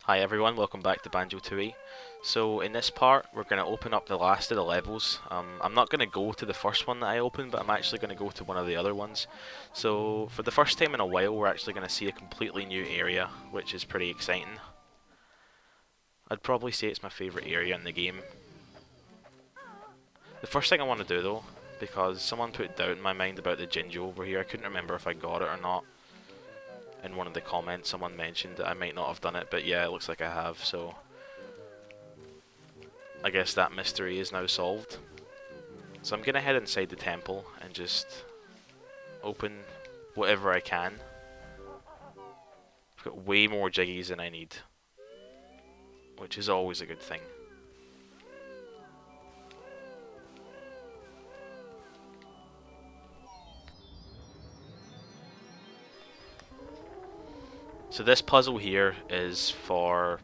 Hi everyone, welcome back to Banjo-Tooie. So in this part, we're going to open up the last of the levels. I'm not going to go to the first one that I opened, but I'm actually going to go to one of the other ones. So for the first time in a while, we're actually going to see a completely new area, which is pretty exciting. I'd probably say it's my favourite area in the game. The first thing I want to do though, because someone put doubt in my mind about the Jinjo over here, I couldn't remember if I got it or not. In one of the comments someone mentioned that I might not have done it, but yeah, it looks like I have, so I guess that mystery is now solved. So I'm gonna head inside the temple and just open whatever I can. I've got way more jiggies than I need, which is always a good thing. So this puzzle here is for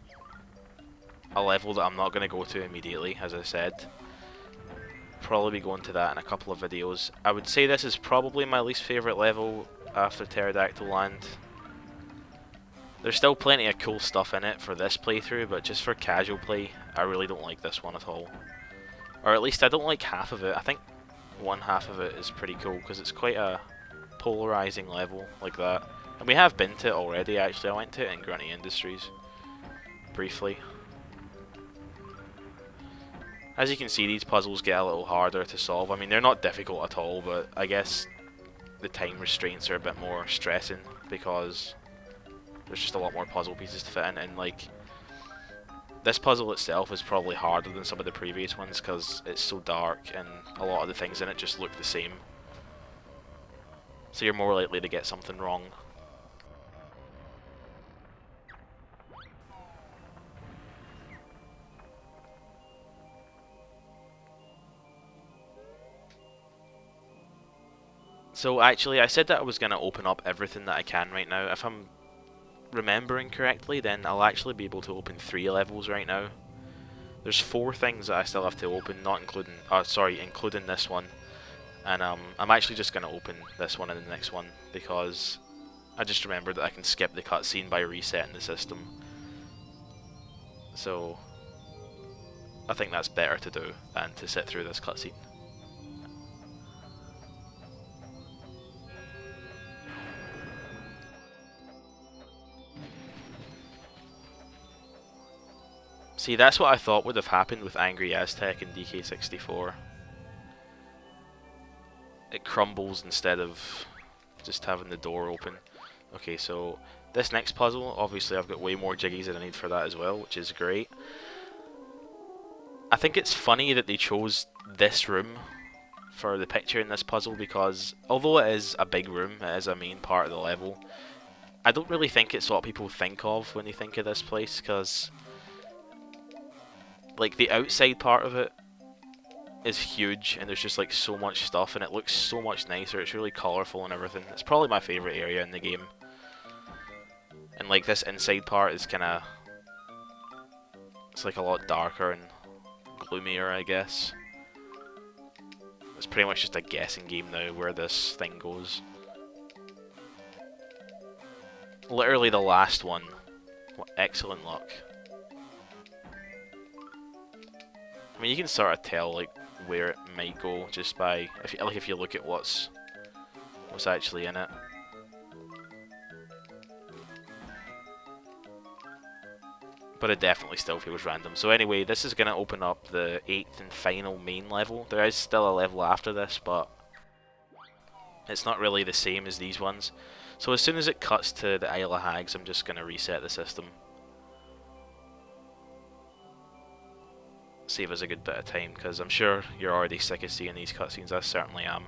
a level that I'm not going to go to immediately, as I said. Probably be going to that in a couple of videos. I would say this is probably my least favourite level after Pterodactyl Land. There's still plenty of cool stuff in it for this playthrough, but just for casual play, I really don't like this one at all. Or at least I don't like half of it. I think one half of it is pretty cool, because it's quite a polarising level like that. And we have been to it already, actually. I went to it in Grunty Industries, briefly. As you can see, these puzzles get a little harder to solve. I mean, they're not difficult at all, but I guess the time restraints are a bit more stressing, because there's just a lot more puzzle pieces to fit in, and like, this puzzle itself is probably harder than some of the previous ones, because it's so dark, and a lot of the things in it just look the same. So you're more likely to get something wrong. So actually, I said that I was going to open up everything that I can right now. If I'm remembering correctly, then I'll actually be able to open 3 levels right now. There's 4 things that I still have to open, not including, including this one. And I'm actually just going to open this one and the next one, because I just remembered that I can skip the cutscene by resetting the system. So I think that's better to do than to sit through this cutscene. See, that's what I thought would have happened with Angry Aztec and DK64. It crumbles instead of just having the door open. Okay, so this next puzzle, obviously I've got way more jiggies than I need for that as well, which is great. I think it's funny that they chose this room for the picture in this puzzle, because although it is a big room, it is a main part of the level, I don't really think it's what people think of when they think of this place, because like the outside part of it is huge, and there's just like so much stuff, and it looks so much nicer. It's really colourful and everything. It's probably my favourite area in the game. And like this inside part is kind of, it's like a lot darker and gloomier, I guess. It's pretty much just a guessing game now where this thing goes. Literally the last one. What excellent luck. I mean, you can sort of tell like where it might go just by if you look at what's actually in it. But it definitely still feels random. So anyway, this is going to open up the 8th and final main level. There is still a level after this, but it's not really the same as these ones. So as soon as it cuts to the Isle of Hags, I'm just going to reset the system. Save us a good bit of time, because I'm sure you're already sick of seeing these cutscenes. I certainly am.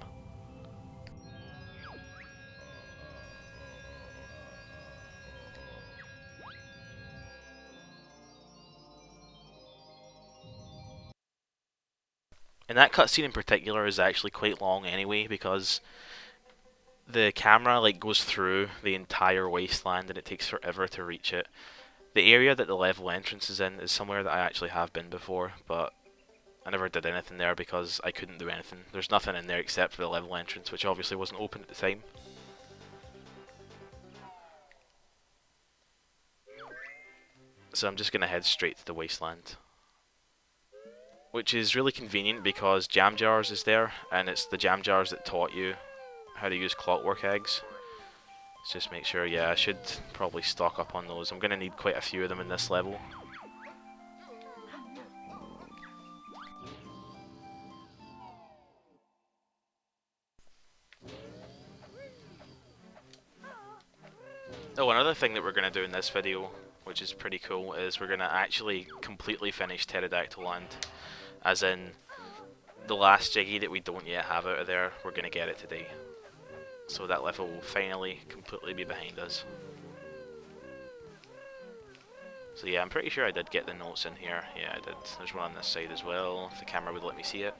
And that cutscene in particular is actually quite long anyway, because the camera like goes through the entire wasteland and it takes forever to reach it. The area that the level entrance is in is somewhere that I actually have been before, but I never did anything there because I couldn't do anything. There's nothing in there except for the level entrance, which obviously wasn't open at the time. So I'm just going to head straight to the wasteland. Which is really convenient because Jam Jars is there, and it's the Jam Jars that taught you how to use clockwork eggs. Let's just make sure, yeah, I should probably stock up on those. I'm going to need quite a few of them in this level. Oh, another thing that we're going to do in this video, which is pretty cool, is we're going to actually completely finish Pterodactyl Land. As in, the last Jiggy that we don't yet have out of there, we're going to get it today. So that level will finally completely be behind us. So yeah, I'm pretty sure I did get the notes in here. Yeah, I did. There's one on this side as well, if the camera would let me see it.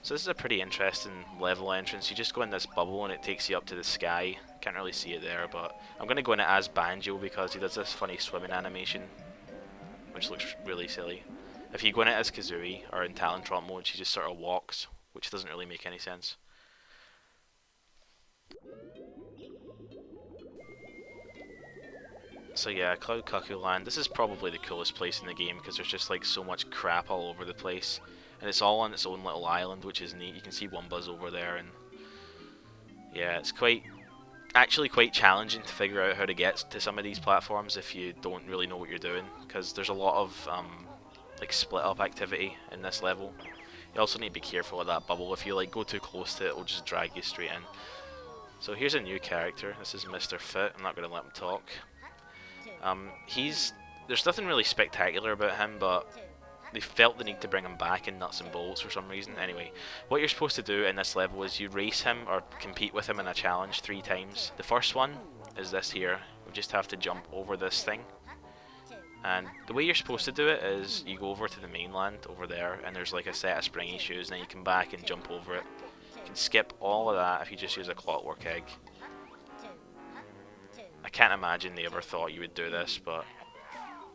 So this is a pretty interesting level entrance. You just go in this bubble and it takes you up to the sky. Can't really see it there, but I'm going to go in it as Banjo because he does this funny swimming animation, which looks really silly. If you go in it as Kazooie, or in Talentron mode, she just sort of walks, which doesn't really make any sense. So yeah, Cloud Cuckoo Land. This is probably the coolest place in the game because there's just like so much crap all over the place. And it's all on its own little island, which is neat. You can see Wumbas over there, and yeah, it's actually quite challenging to figure out how to get to some of these platforms if you don't really know what you're doing, because there's a lot of like split up activity in this level. You also need to be careful of that bubble. If you like go too close to it, it'll just drag you straight in. So here's a new character. This is Mr. Fit. I'm not going to let him talk. There's nothing really spectacular about him, but they felt the need to bring him back in Nuts and Bolts for some reason. Anyway, what you're supposed to do in this level is you race him or compete with him in a challenge 3 times. The first one is this here. We just have to jump over this thing. And the way you're supposed to do it is you go over to the mainland over there, and there's like a set of springy shoes, and then you come back and jump over it. You can skip all of that if you just use a clockwork egg. I can't imagine they ever thought you would do this, but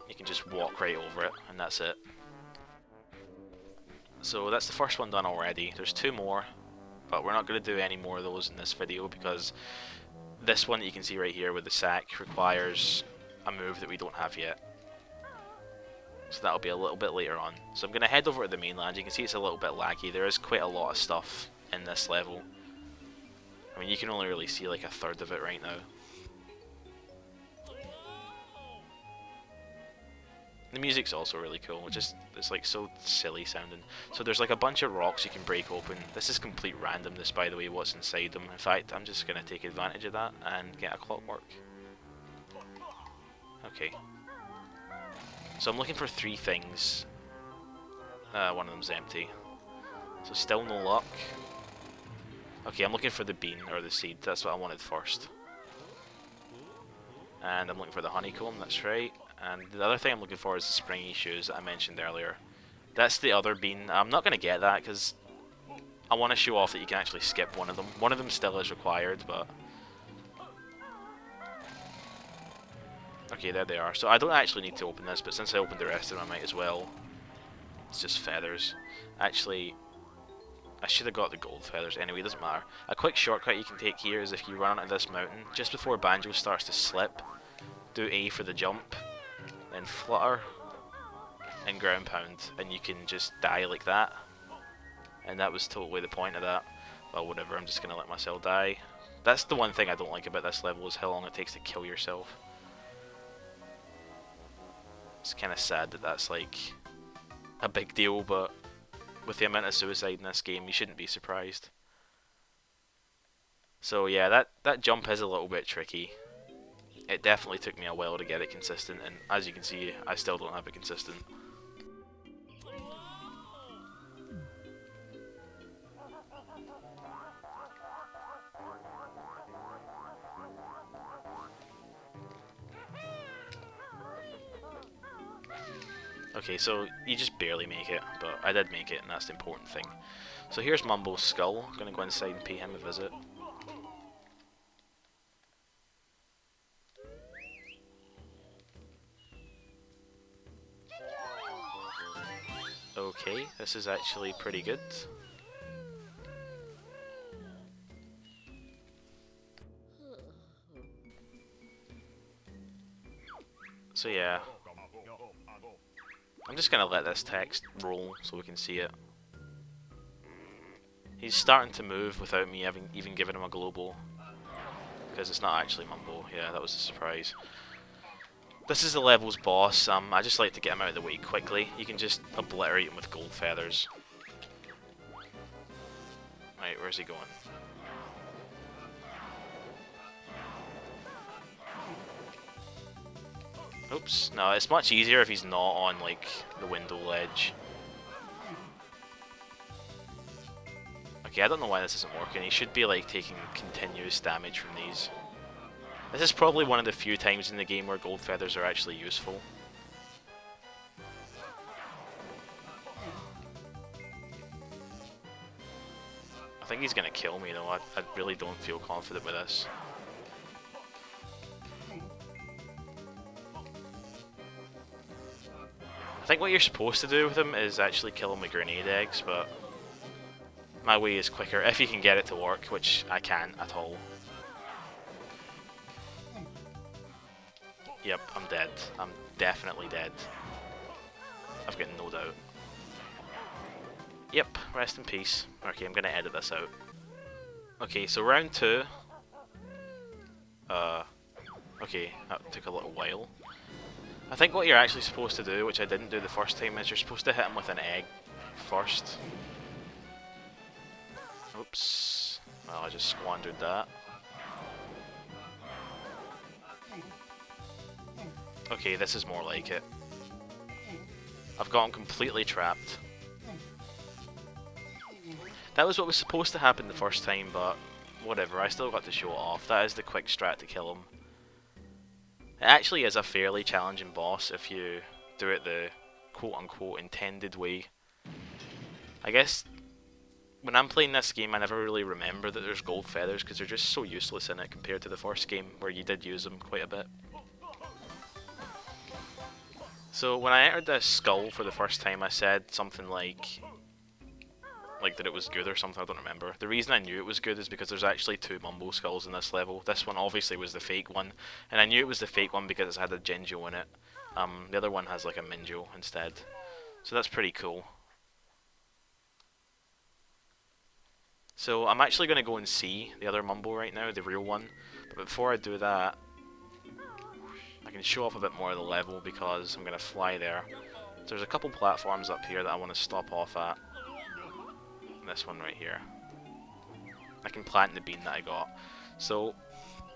you can just walk right over it, and that's it. So that's the first one done already. There's 2 more, but we're not going to do any more of those in this video because this one that you can see right here with the sack requires a move that we don't have yet. So that'll be a little bit later on. So I'm going to head over to the mainland. You can see it's a little bit laggy. There is quite a lot of stuff in this level. I mean, you can only really see like a third of it right now. The music's also really cool, it's like so silly sounding. So there's like a bunch of rocks you can break open. This is complete randomness, by the way, what's inside them. In fact, I'm just going to take advantage of that and get a clockwork. Okay. So I'm looking for 3 things. One of them's empty. So still no luck. Okay, I'm looking for the bean or the seed. That's what I wanted first. And I'm looking for the honeycomb, that's right. And the other thing I'm looking for is the springy shoes that I mentioned earlier. That's the other bean. I'm not going to get that because I want to show off that you can actually skip one of them. One of them still is required, but... Okay, there they are. So I don't actually need to open this, but since I opened the rest of them, I might as well. It's just feathers. Actually, I should have got the gold feathers. Anyway, it doesn't matter. A quick shortcut you can take here is if you run onto this mountain, just before Banjo starts to slip, do A for the jump, then flutter, and ground pound, and you can just die like that. And that was totally the point of that. Well, whatever, I'm just going to let myself die. That's the one thing I don't like about this level, is how long it takes to kill yourself. It's kind of sad that that's like a big deal, but with the amount of suicide in this game, you shouldn't be surprised. So yeah, that jump is a little bit tricky. It definitely took me a while to get it consistent, and as you can see, I still don't have it consistent. Okay, so you just barely make it, but I did make it, and that's the important thing. So here's Mumbo's skull. I'm going to go inside and pay him a visit. Okay, this is actually pretty good. So yeah, I'm just going to let this text roll so we can see it. He's starting to move without me having even given him a global. Because it's not actually Mumbo. Yeah, that was a surprise. This is the level's boss. I just like to get him out of the way quickly. You can just obliterate him with gold feathers. Right, where's he going? Oops. No, it's much easier if he's not on, like, the window ledge. Okay, I don't know why this isn't working. He should be, like, taking continuous damage from these. This is probably one of the few times in the game where gold feathers are actually useful. I think he's gonna kill me, though. I really don't feel confident with this. I think what you're supposed to do with him is actually kill him with grenade eggs, but my way is quicker, if you can get it to work, which I can't at all. Yep, I'm dead. I'm definitely dead. I've got no doubt. Yep, rest in peace. Okay, I'm gonna edit this out. Okay, so round 2. Okay, that took a little while. I think what you're actually supposed to do, which I didn't do the first time, is you're supposed to hit him with an egg first. Oops. Well, I just squandered that. Okay, this is more like it. I've got him completely trapped. That was what was supposed to happen the first time, but whatever, I still got to show it off. That is the quick strat to kill him. It actually is a fairly challenging boss if you do it the quote-unquote intended way. I guess when I'm playing this game I never really remember that there's gold feathers because they're just so useless in it compared to the first game where you did use them quite a bit. So when I entered this skull for the first time I said something like that it was good or something, I don't remember. The reason I knew it was good is because there's actually 2 Mumbo skulls in this level. This one obviously was the fake one, and I knew it was the fake one because it had a Jinjo in it. The other one has like a Minjo instead. So that's pretty cool. So I'm actually going to go and see the other Mumbo right now, the real one. But before I do that, I can show off a bit more of the level because I'm going to fly there. So there's a couple platforms up here that I want to stop off at. This one right here. I can plant the bean that I got. So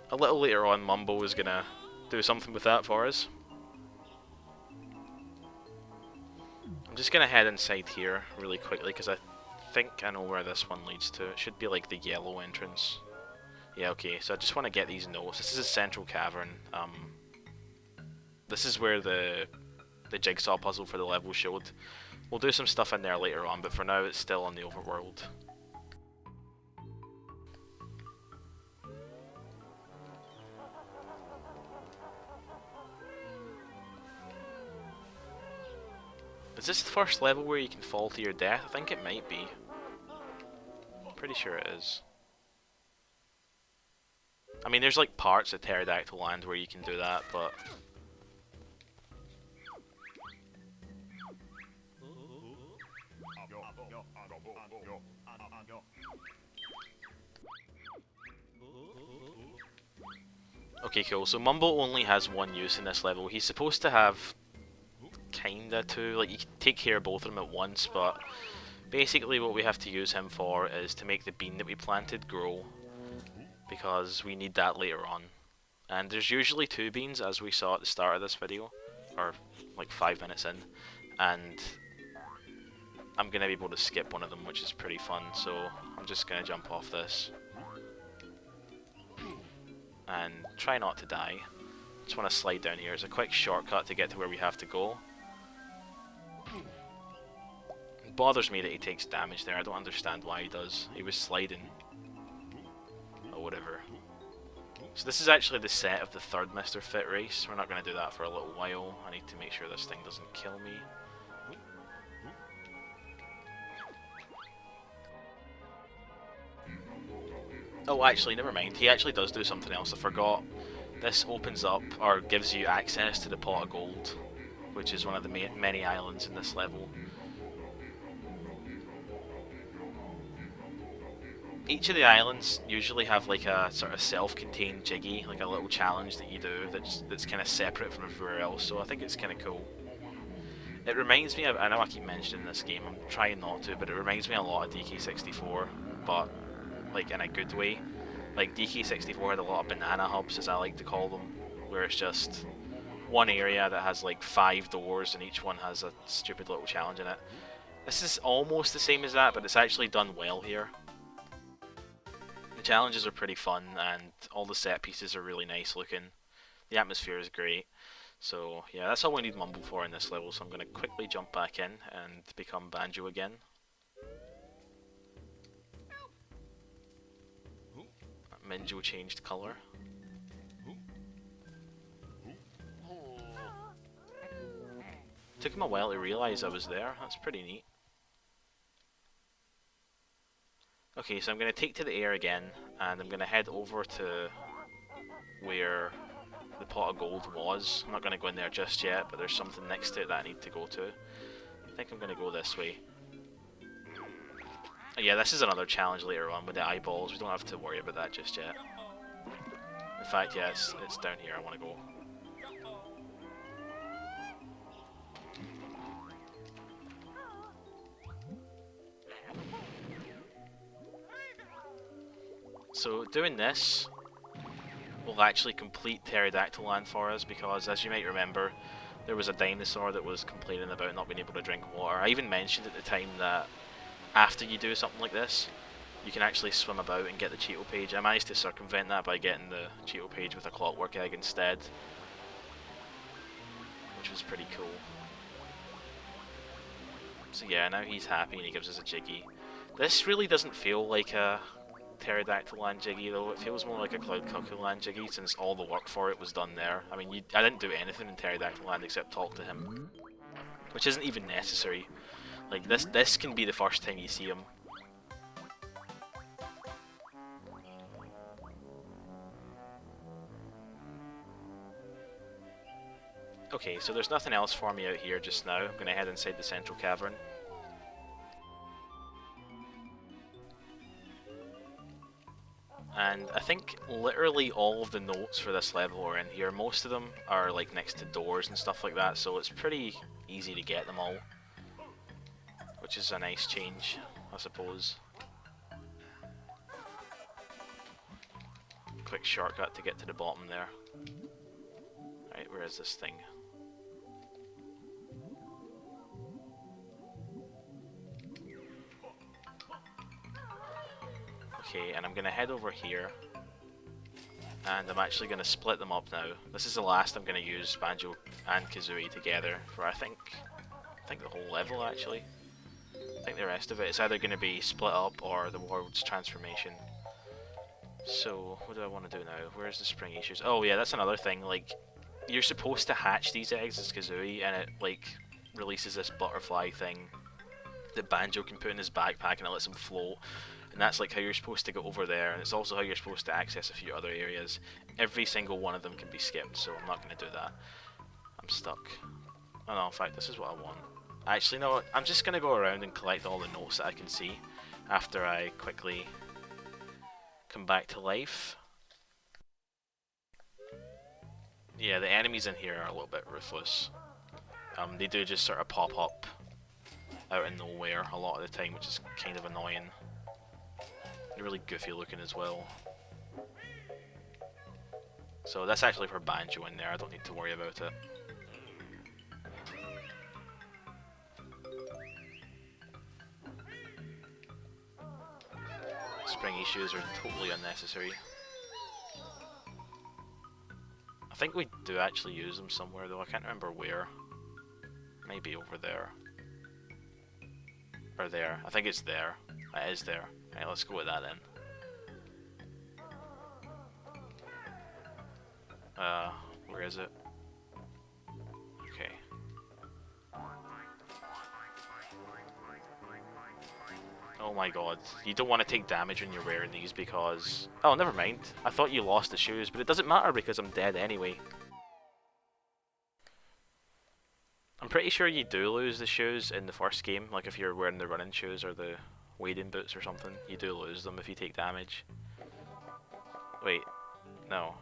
a little later on Mumbo is gonna do something with that for us. I'm just gonna head inside here really quickly because I think I know where this one leads to. It should be like the yellow entrance. Yeah, okay, so I just want to get these notes. This is a central cavern. This is where the jigsaw puzzle for the level showed. We'll do some stuff in there later on, but for now it's still on the overworld. Is this the first level where you can fall to your death? I think it might be. Pretty sure it is. I mean, there's like parts of Pterodactyl Land where you can do that, but okay, cool. So Mumbo only has one use in this level. He's supposed to have kinda two, like you can take care of both of them at once, but basically what we have to use him for is to make the bean that we planted grow, because we need that later on. And there's usually 2 beans, as we saw at the start of this video, or like 5 minutes in, and I'm gonna be able to skip one of them, which is pretty fun, so I'm just gonna jump off this and try not to die. Just want to slide down here. It's a quick shortcut to get to where we have to go. It bothers me that he takes damage there. I don't understand why he does. He was sliding. Or whatever. So this is actually the set of the 3rd Mr. Fit race. We're not going to do that for a little while. I need to make sure this thing doesn't kill me. Oh, actually, never mind. He actually does do something else. I forgot. This opens up, or gives you access to the pot of gold. which is one of the many islands in this level. Each of the islands usually have like a sort of self-contained jiggy, like a little challenge that you do that's kind of separate from everywhere else, so I think it's kind of cool. It reminds me of, I know I keep mentioning this game, I'm trying not to, but it reminds me a lot of DK64, but like in a good way. Like DK64 had a lot of banana hubs, as I like to call them, where it's just one area that has like 5 doors and each one has a stupid little challenge in it. This is almost the same as that, but it's actually done well here. The challenges are pretty fun and all the set pieces are really nice looking. The atmosphere is great. So yeah, that's all we need Mumbo for in this level, so I'm going to quickly jump back in and become Banjo again. Minjo changed colour. Took him a while to realise I was there, that's pretty neat. Okay, so I'm going to take to the air again, and I'm going to head over to where the pot of gold was. I'm not going to go in there just yet, but there's something next to it that I need to go to. I think I'm going to go this way. Yeah, this is another challenge later on with the eyeballs. We don't have to worry about that just yet. In fact, yeah, it's down here I want to go. So doing this will actually complete Pterodactyl land for us, because as you might remember, there was a dinosaur that was complaining about not being able to drink water. I even mentioned at the time that after you do something like this, you can actually swim about and get the Cheeto page. I managed to circumvent that by getting the Cheeto page with a clockwork egg instead, which was pretty cool. So yeah, now he's happy and he gives us a Jiggy. This really doesn't feel like a Pterodactyl land Jiggy though, it feels more like a Cloud Cuckoo land Jiggy since all the work for it was done there. I mean, I didn't do anything in Pterodactyl land except talk to him, which isn't even necessary. Like, this can be the first time you see him. Okay, so there's nothing else for me out here just now. I'm going to head inside the central cavern. And I think literally all of the notes for this level are in here. Most of them are like next to doors and stuff like that, so it's pretty easy to get them all. Which is a nice change, I suppose. Quick shortcut to get to the bottom there. Right, where is this thing? Okay, and I'm going to head over here, and I'm actually going to split them up now. This is the last I'm going to use Banjo and Kazooie together for, I think the whole level actually. I think the rest of it is either going to be split up or the world's transformation. So, what do I want to do now? Where's the spring issues? Oh yeah, that's another thing, like, you're supposed to hatch these eggs as Kazooie, and it, like, releases this butterfly thing that Banjo can put in his backpack and it lets him float. And that's like how you're supposed to go over there, and it's also how you're supposed to access a few other areas. Every single one of them can be skipped, so I'm not going to do that. I'm stuck. Oh no, in fact, this is what I want. Actually, no, I'm just going to go around and collect all the notes that I can see after I quickly come back to life. Yeah, the enemies in here are a little bit ruthless. They do just sort of pop up out of nowhere a lot of the time, which is kind of annoying. They're really goofy looking as well. So that's actually for Banjo in there, I don't need to worry about it. Springy shoes are totally unnecessary. I think we do actually use them somewhere though, I can't remember where. Maybe over there. Or there. I think it's there. It is there. Right, let's go with that then. Where is it? Okay. Oh my god. You don't want to take damage when you're wearing these because... Oh, never mind. I thought you lost the shoes, but it doesn't matter because I'm dead anyway. I'm pretty sure you do lose the shoes in the first game, like if you're wearing the running shoes or the wading boots or something, you do lose them if you take damage. Wait, no.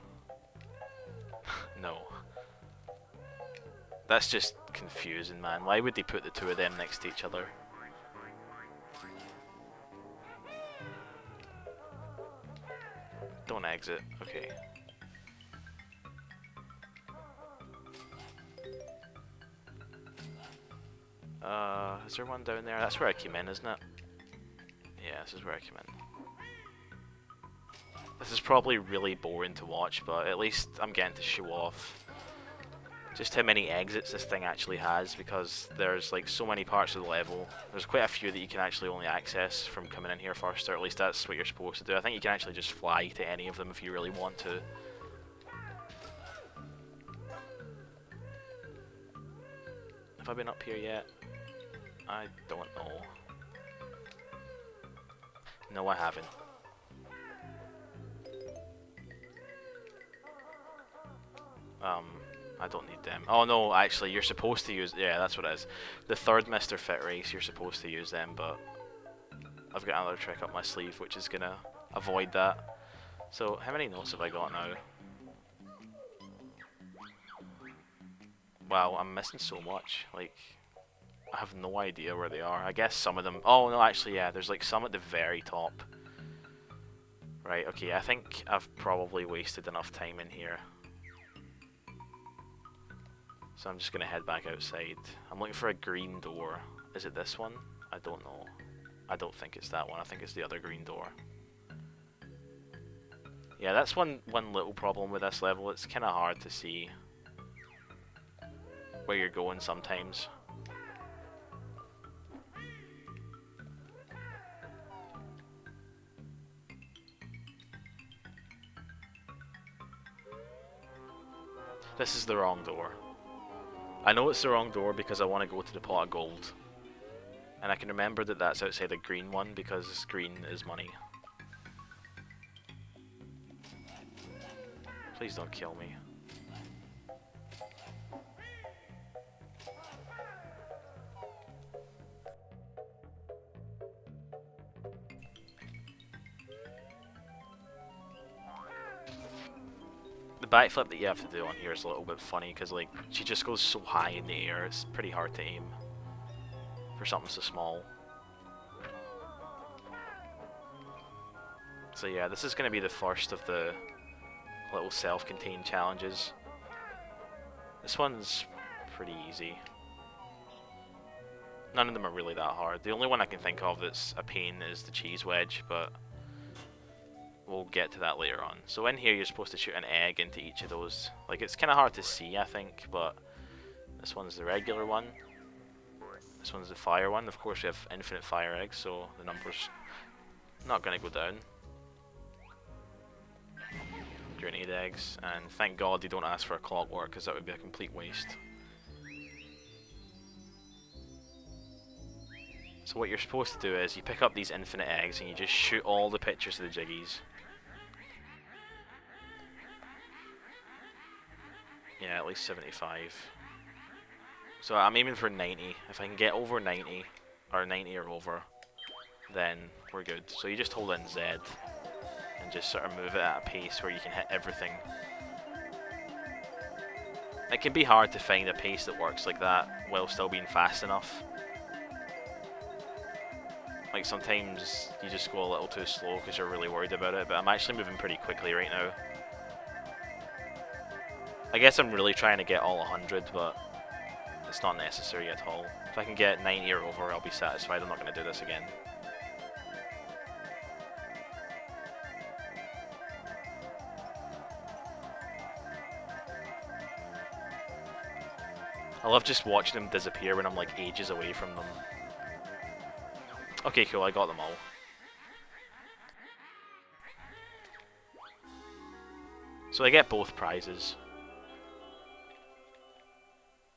No. That's just confusing, man. Why would they put the two of them next to each other? Don't exit, okay. Is there one down there? That's where I came in, isn't it? Yeah, this is where I came in. This is probably really boring to watch, but at least I'm getting to show off just how many exits this thing actually has, because there's like so many parts of the level. There's quite a few that you can actually only access from coming in here first, or at least that's what you're supposed to do. I think you can actually just fly to any of them if you really want to. Have I been up here yet? I don't know. No, I haven't. I don't need them. Oh no, actually, you're supposed to use... Yeah, that's what it is. The third Mr. Fit race, you're supposed to use them, but I've got another trick up my sleeve, which is gonna avoid that. So, how many notes have I got now? Wow, I'm missing so much. Like, I have no idea where they are. I guess some of them... Oh, no, actually, yeah, there's like some at the very top. Right, okay, I think I've probably wasted enough time in here. So I'm just going to head back outside. I'm looking for a green door. Is it this one? I don't know. I don't think it's that one. I think it's the other green door. Yeah, that's one little problem with this level. It's kind of hard to see where you're going sometimes. This is the wrong door. I know it's the wrong door because I want to go to the pot of gold. And I can remember that that's outside the green one because green is money. Please don't kill me. The backflip that you have to do on here is a little bit funny because like she just goes so high in the air, it's pretty hard to aim for something so small. So yeah, this is going to be the first of the little self-contained challenges. This one's pretty easy. None of them are really that hard. The only one I can think of that's a pain is the cheese wedge, but we'll get to that later on. So in here you're supposed to shoot an egg into each of those. Like, it's kind of hard to see, I think, but this one's the regular one. This one's the fire one. Of course we have infinite fire eggs, so the number's not going to go down. Grenade eggs, and thank God they don't ask for a clockwork because that would be a complete waste. So what you're supposed to do is you pick up these infinite eggs and you just shoot all the pictures of the jiggies. Yeah, at least 75. So I'm aiming for 90. If I can get over 90, or 90 or over, then we're good. So you just hold in Z and just sort of move it at a pace where you can hit everything. It can be hard to find a pace that works like that while still being fast enough. Like sometimes you just go a little too slow because you're really worried about it, but I'm actually moving pretty quickly right now. I guess I'm really trying to get all 100, but it's not necessary at all. If I can get 90 or over, I'll be satisfied. I'm not going to do this again. I love just watching them disappear when I'm like ages away from them. Okay, cool, I got them all. So I get both prizes.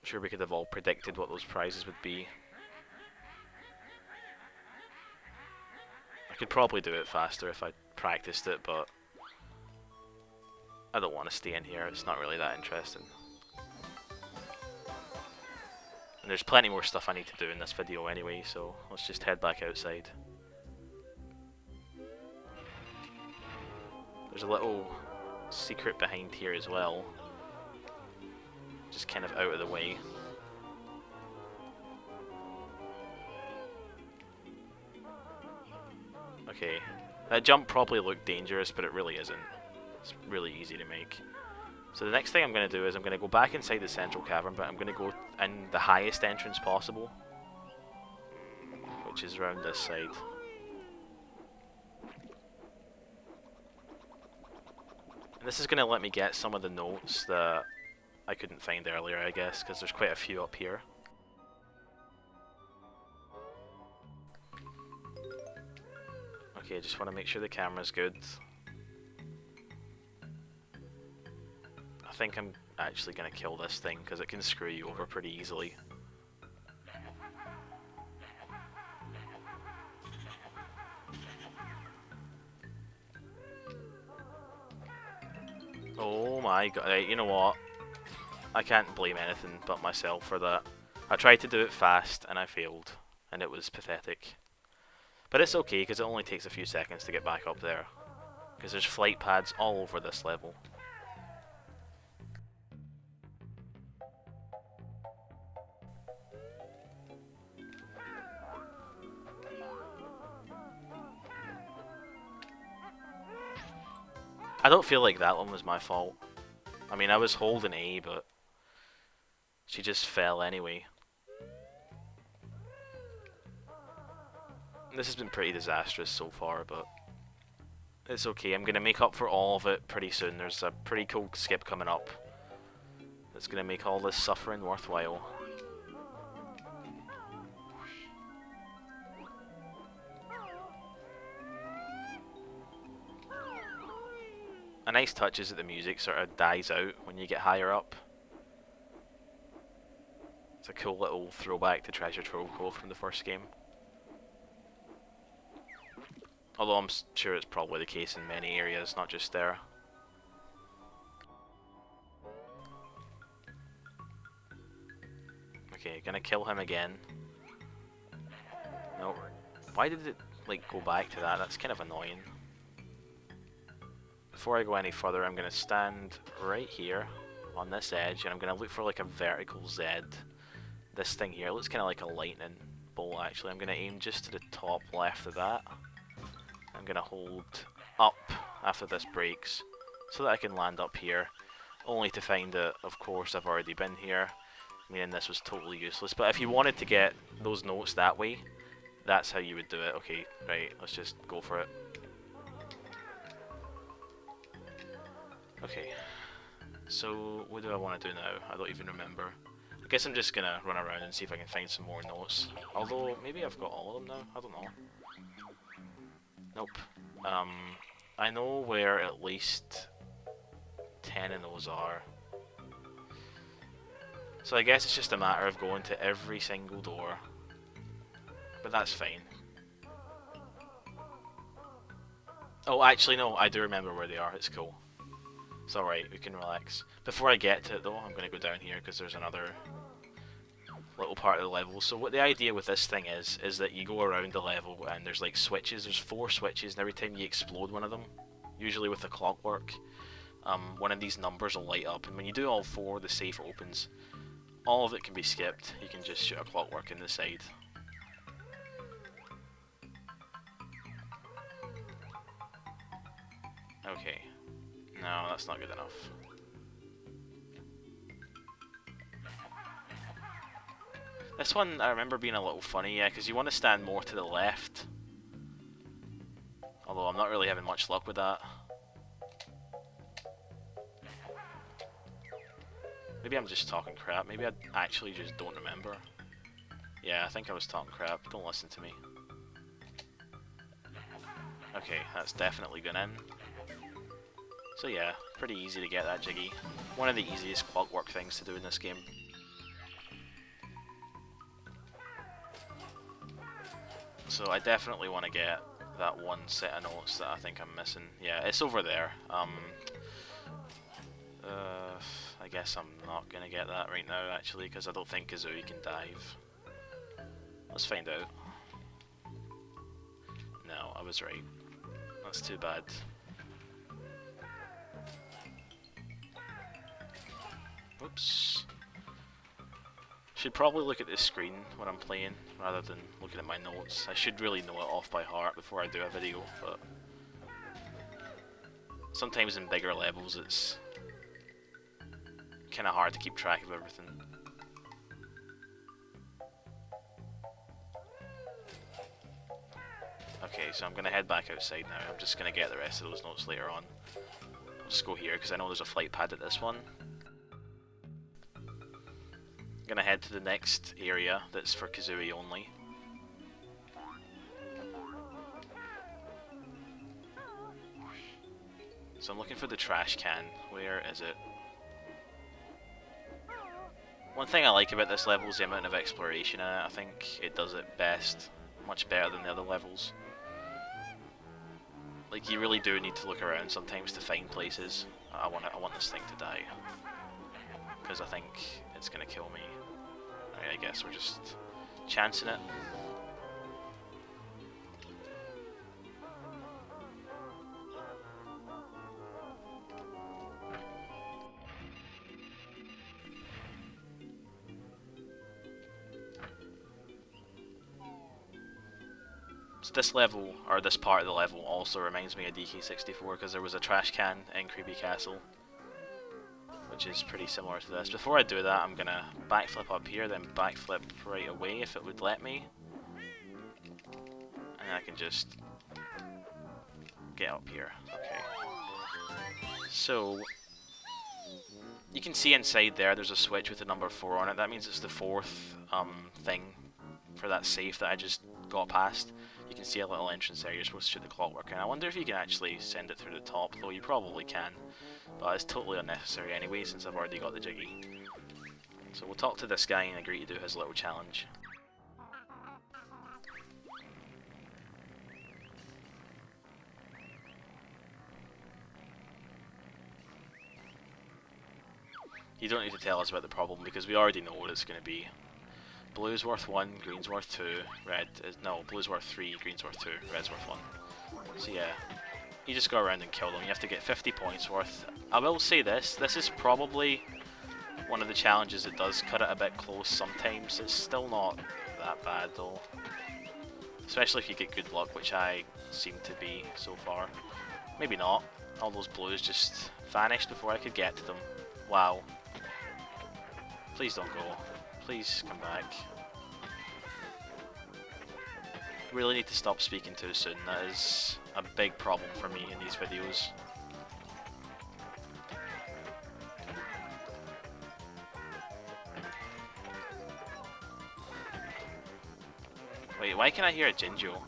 I'm sure we could have all predicted what those prizes would be. I could probably do it faster if I practiced it, but I don't want to stay in here, it's not really that interesting. And there's plenty more stuff I need to do in this video anyway, so let's just head back outside. There's a little secret behind here as well. Just kind of out of the way. Okay, that jump probably looked dangerous, but it really isn't. It's really easy to make. So the next thing I'm going to do is I'm going to go back inside the central cavern, but I'm going to go in the highest entrance possible, which is around this side. And this is going to let me get some of the notes that I couldn't find earlier, I guess, because there's quite a few up here. Okay, just want to make sure the camera's good. I think I'm actually going to kill this thing because it can screw you over pretty easily. Oh my god, right, you know what? I can't blame anything but myself for that. I tried to do it fast and I failed, and it was pathetic. But it's okay because it only takes a few seconds to get back up there, because there's flight pads all over this level. I don't feel like that one was my fault. I mean, I was holding A, but she just fell anyway. This has been pretty disastrous so far, but it's okay. I'm going to make up for all of it pretty soon. There's a pretty cool skip coming up that's going to make all this suffering worthwhile. A nice touch is that the music sort of dies out when you get higher up. It's a cool little throwback to Treasure Trove Cove from the first game. Although I'm sure it's probably the case in many areas, not just there. Okay, gonna kill him again. Nope. Why did it, like, go back to that? That's kind of annoying. Before I go any further, I'm going to stand right here on this edge, and I'm going to look for like a vertical Z. This thing here looks kind of like a lightning bolt actually. I'm going to aim just to the top left of that. I'm going to hold up after this breaks so that I can land up here, only to find that, of course, I've already been here, meaning this was totally useless. But if you wanted to get those notes that way, that's how you would do it. Okay, right, let's just go for it. Okay, so what do I want to do now? I don't even remember. I guess I'm just gonna run around and see if I can find some more notes. Although, maybe I've got all of them now? I don't know. Nope. I know where at least 10 of those are. So I guess it's just a matter of going to every single door. But that's fine. Oh, actually no, I do remember where they are, it's cool. It's alright, we can relax. Before I get to it though, I'm going to go down here because there's another little part of the level. So what the idea with this thing is that you go around the level and there's like switches. There's 4 switches, and every time you explode one of them, usually with the clockwork, one of these numbers will light up. And when you do all 4, the safe opens. All of it can be skipped. You can just shoot a clockwork in the side. Okay. No, that's not good enough. This one I remember being a little funny, yeah, because you want to stand more to the left. Although I'm not really having much luck with that. Maybe I'm just talking crap. Maybe I actually just don't remember. Yeah, I think I was talking crap. Don't listen to me. Okay, that's definitely gone in. So yeah, pretty easy to get that jiggy. One of the easiest clockwork things to do in this game. So I definitely want to get that one set of notes that I think I'm missing. Yeah, it's over there. I guess I'm not gonna get that right now actually, because I don't think Kazooie can dive. Let's find out. No, I was right. That's too bad. Oops. Should probably look at the screen when I'm playing rather than looking at my notes. I should really know it off by heart before I do a video, but sometimes in bigger levels it's kind of hard to keep track of everything. Okay, so I'm going to head back outside now. I'm just going to get the rest of those notes later on. I'll just go here because I know there's a flight pad at this one. I'm going to head to the next area that's for Kazooie only. So I'm looking for the trash can. Where is it? One thing I like about this level is the amount of exploration in it. I think it does it best, much better than the other levels. Like, you really do need to look around sometimes to find places. I want this thing to die, because I think it's gonna kill me. Alright, I guess we're just chancing it. So this level, or this part of the level, also reminds me of DK64 because there was a trash can in Creepy Castle, which is pretty similar to this. Before I do that, I'm gonna backflip up here, then backflip right away if it would let me. And then I can just get up here. Okay. So, you can see inside there's a switch with the number 4 on it. That means it's the 4th thing for that safe that I just got past. You can see a little entrance there, you're supposed to shoot the clockwork, and I wonder if you can actually send it through the top, though you probably can, but it's totally unnecessary anyway since I've already got the Jiggy. So we'll talk to this guy and agree to do his little challenge. You don't need to tell us about the problem because we already know what it's going to be. Blue's worth 1, green's worth 2, red is... no, blue's worth 3, green's worth 2, red's worth 1. So yeah, you just go around and kill them. You have to get 50 points worth. I will say this is probably one of the challenges that does cut it a bit close sometimes. It's still not that bad though. Especially if you get good luck, which I seem to be so far. Maybe not. All those blues just vanished before I could get to them. Wow. Please don't go. Please come back. Really need to stop speaking too soon. That is a big problem for me in these videos. Wait, why can I hear a Jinjo?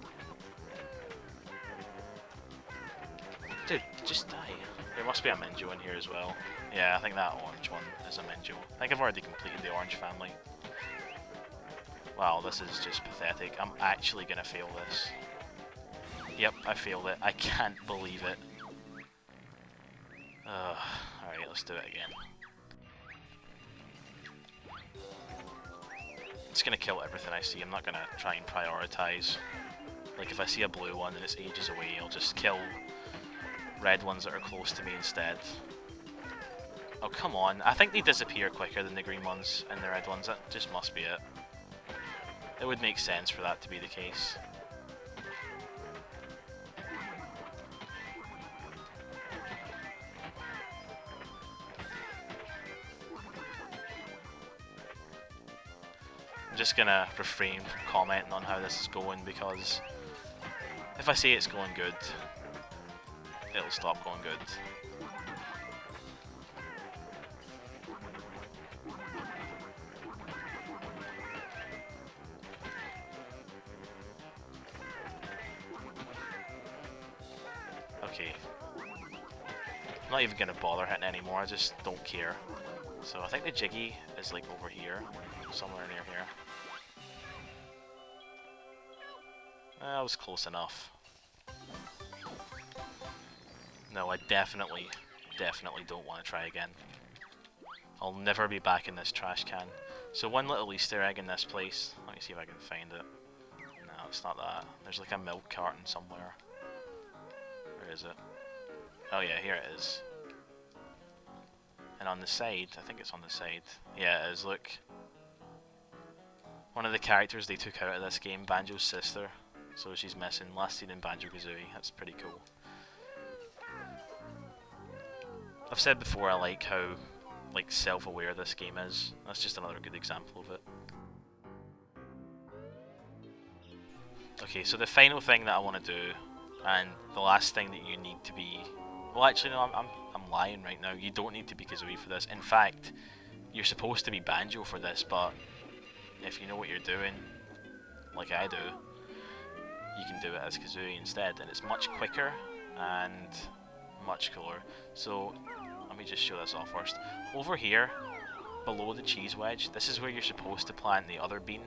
Dude, just die. There must be a Minjo in here as well. Yeah, I think that orange one is a Minjo. I think I've already completed the orange family. Wow, this is just pathetic. I'm actually gonna fail this. Yep, I failed it. I can't believe it. Alright, let's do it again. It's gonna kill everything I see. I'm not gonna try and prioritize. Like, if I see a blue one and it's ages away, I'll just kill red ones that are close to me instead. Oh, come on. I think they disappear quicker than the green ones and the red ones. That just must be it. It would make sense for that to be the case. I'm just gonna refrain from commenting on how this is going because if I say it's going good, it'll stop going good. Okay. I'm not even gonna bother hitting anymore, I just don't care. So I think the Jiggy is like over here, somewhere near here. That was close enough. No, I definitely don't want to try again. I'll never be back in this trash can. So one little Easter egg in this place. Let me see if I can find it. No, it's not that. There's like a milk carton somewhere. Where is it? Oh yeah, here it is. And on the side, I think it's on the side. Yeah, it is, look. One of the characters they took out of this game, Banjo's sister. So she's missing. Last seen in Banjo-Kazooie. That's pretty cool. I've said before I like how self-aware this game is. That's just another good example of it. Okay, so the final thing that I want to do, and the last thing that you need to be... Well, actually, no, I'm lying right now. You don't need to be Kazooie for this. In fact, you're supposed to be Banjo for this, but if you know what you're doing, like I do, you can do it as Kazooie instead, and it's much quicker and much cooler. So, let me just show this off first. Over here, below the cheese wedge, this is where you're supposed to plant the other bean.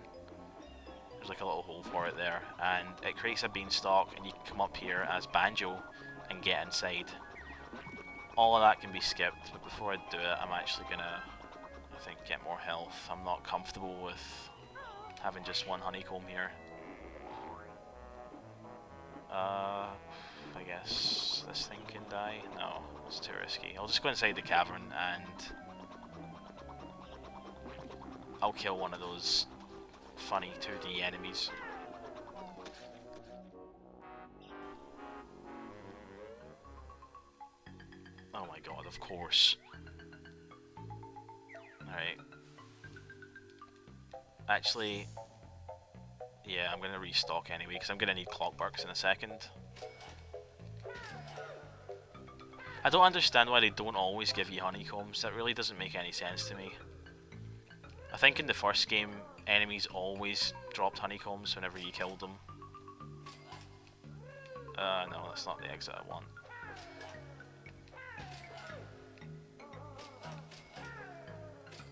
There's like a little hole for it there, and it creates a beanstalk, and you can come up here as Banjo and get inside. All of that can be skipped, but before I do it, I'm actually gonna, I think, get more health. I'm not comfortable with having just one honeycomb here. I guess this thing can die? No, it's too risky. I'll just go inside the cavern and I'll kill one of those funny 2D enemies. Oh my god, of course. Alright. Actually, yeah, I'm gonna restock anyway, because I'm gonna need clockworks in a second. I don't understand why they don't always give you honeycombs. That really doesn't make any sense to me. I think in the first game, enemies always dropped honeycombs whenever you killed them. No, that's not the exit I want.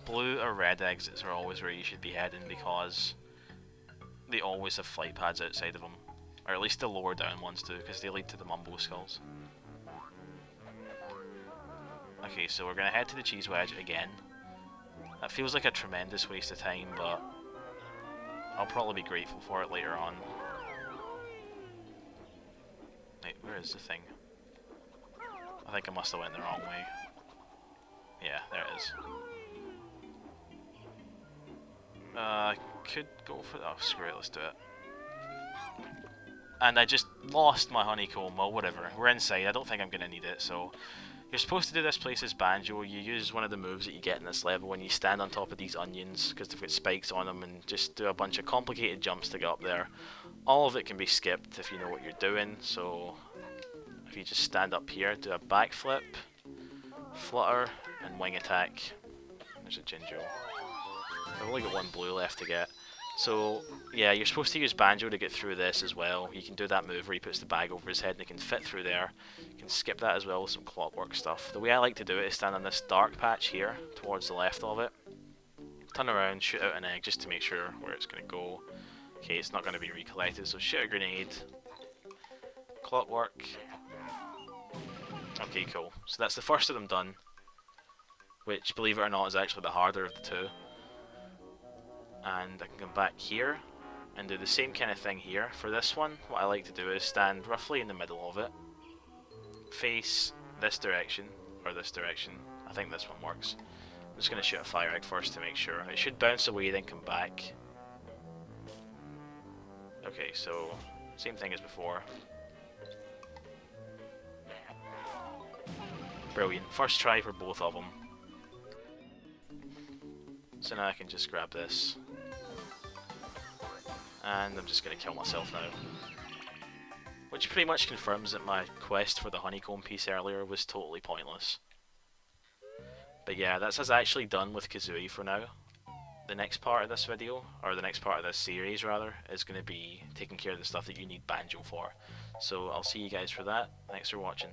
Blue or red exits are always where you should be heading because they always have flight pads outside of them. Or at least the lower down ones do, because they lead to the Mumbo skulls. Okay, so we're going to head to the cheese wedge again. That feels like a tremendous waste of time, but I'll probably be grateful for it later on. Wait, where is the thing? I think I must have went the wrong way. Yeah, there it is. I could go for that. Oh, screw it, let's do it. And I just lost my honeycomb. Well, whatever. We're inside. I don't think I'm going to need it, so... You're supposed to do this place as Banjo. You use one of the moves that you get in this level when you stand on top of these onions, because they've got spikes on them, and just do a bunch of complicated jumps to get up there. All of it can be skipped if you know what you're doing, so... If you just stand up here, do a backflip, flutter, and wing attack. There's a Jinjo. I've only got one blue left to get. So, yeah, you're supposed to use Banjo to get through this as well. You can do that move where he puts the bag over his head and it can fit through there. You can skip that as well with some clockwork stuff. The way I like to do it is stand on this dark patch here, towards the left of it. Turn around, shoot out an egg just to make sure where it's going to go. Okay, it's not going to be recollected, so shoot a grenade. Clockwork. Okay, cool. So that's the first of them done. Which, believe it or not, is actually the harder of the two. And I can come back here and do the same kind of thing here. For this one, what I like to do is stand roughly in the middle of it, face this direction, or this direction. I think this one works. I'm just going to shoot a fire egg first to make sure. It should bounce away, then come back. Okay, so same thing as before. Brilliant. First try for both of them. So now I can just grab this. And I'm just going to kill myself now. Which pretty much confirms that my quest for the honeycomb piece earlier was totally pointless. But yeah, that's us actually done with Kazooie for now. The next part of this video, or the next part of this series rather, is going to be taking care of the stuff that you need Banjo for. So I'll see you guys for that. Thanks for watching.